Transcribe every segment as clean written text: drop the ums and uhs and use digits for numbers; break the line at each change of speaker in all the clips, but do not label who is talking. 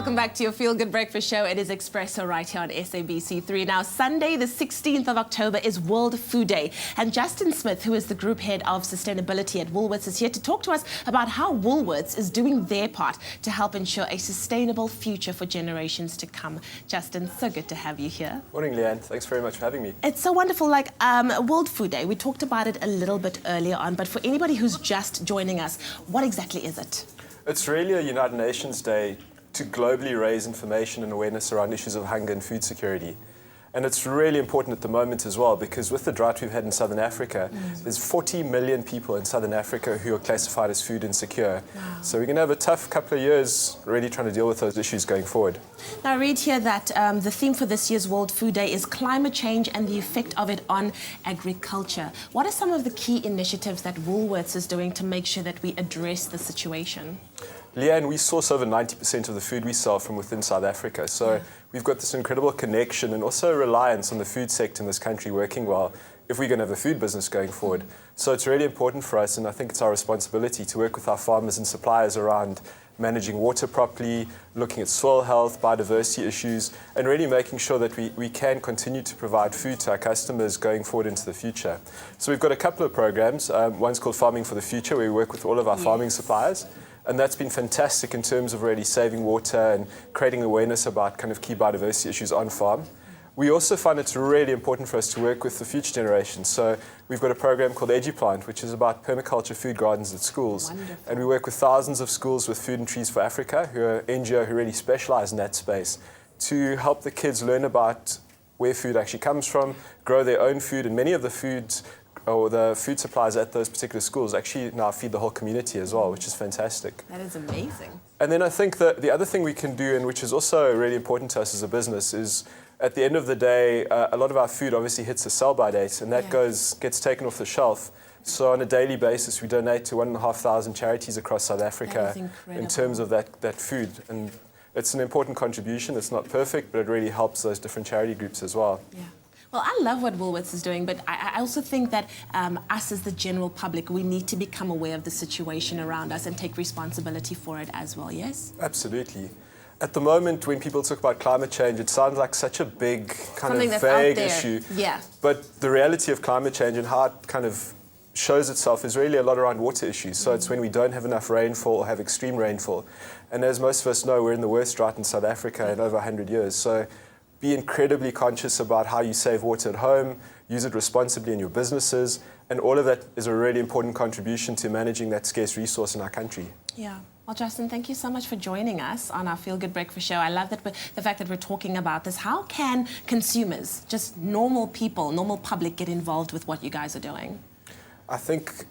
welcome back to your Feel Good Breakfast Show. It is Espresso right here on SABC3. Now, Sunday, the 16th of October is World Food Day. And Justin Smith, who is the Group Head of Sustainability at Woolworths, is here to talk to us about how Woolworths is doing their part to help ensure a sustainable future for generations to come. Justin, so good to have you here.
Morning, Leanne. Thanks very much for having me.
It's so wonderful. World Food Day, we talked about it a little bit earlier on, but for anybody who's just joining us, what exactly is it?
It's really a United Nations Day to globally raise information and awareness around issues of hunger and food security. And it's really important at the moment as well, because with the drought we've had in Southern Africa, there's 40 million people in Southern Africa who are classified as food insecure.
Wow.
So we're going to have a tough couple of years really trying to deal with those issues going forward.
Now, I read here that the theme for this year's World Food Day is climate change and the effect of it on agriculture. What are some of the key initiatives that Woolworths is doing to make sure that we address the situation?
Leanne, we source over 90% of the food we sell from within South Africa. So we've got this incredible connection and also reliance on the food sector in this country working well if we're going to have a food business going forward. So it's really important for us, and I think it's our responsibility to work with our farmers and suppliers around managing water properly, looking at soil health, biodiversity issues, and really making sure that we can continue to provide food to our customers going forward into the future. So we've got a couple of programs. One's called Farming for the Future, where we work with all of our farming suppliers. And that's been fantastic in terms of really saving water and creating awareness about kind of key biodiversity issues on farm. We also find it's really important for us to work with the future generation. So we've got a program called EduPlant, which is about permaculture food gardens at schools.
Wonderful.
And we work with thousands of schools with Food and Trees for Africa, who are an NGO who really specialize in that space, to help the kids learn about where food actually comes from, grow their own food, and many of the foods or the food suppliers at those particular schools actually now feed the whole community as well, which is fantastic.
That is amazing.
And then I think that the other thing we can do, and which is also really important to us as a business, is at the end of the day, a lot of our food obviously hits a sell-by date, and that gets taken off the shelf. So on a daily basis, we donate to 1,500 charities across South Africa in terms of that food. And it's an important contribution. It's not perfect, but it really helps those different charity groups as well.
Yeah. Well, I love what Woolworths is doing, but I also think that us as the general public, we need to become aware of the situation around us and take responsibility for it as well, yes?
Absolutely. At the moment, when people talk about climate change, it sounds like such a big, kind
Something
of
that's out
vague
there.
issue.
Yeah.
But the reality of climate change and how it kind of shows itself is really a lot around water issues. So it's when we don't have enough rainfall or have extreme rainfall. And as most of us know, we're in the worst drought in South Africa in over 100 years. So be incredibly conscious about how you save water at home, use it responsibly in your businesses, and all of that is a really important contribution to managing that scarce resource in our country.
Yeah. Well, Justin, thank you so much for joining us on our Feel Good Breakfast Show. I love that the fact that we're talking about this. How can consumers, just normal people, normal public, get involved with what you guys are doing?
I think,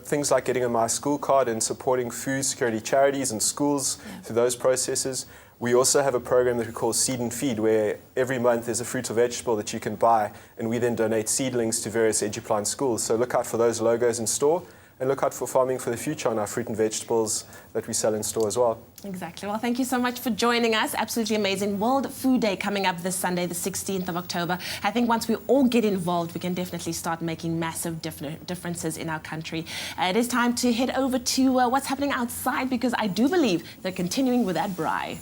things like getting a My School card and supporting food security charities and schools through those processes. We also have a program that we call Seed and Feed, where every month there's a fruit or vegetable that you can buy, and we then donate seedlings to various EduPlant schools. So look out for those logos in store, and look out for Farming for the Future on our fruit and vegetables that we sell in store as well.
Exactly. Well, thank you so much for joining us. Absolutely amazing. World Food Day coming up this Sunday, the 16th of October. I think once we all get involved, we can definitely start making massive differences in our country. It is time to head over to what's happening outside, because I do believe they're continuing with that braai.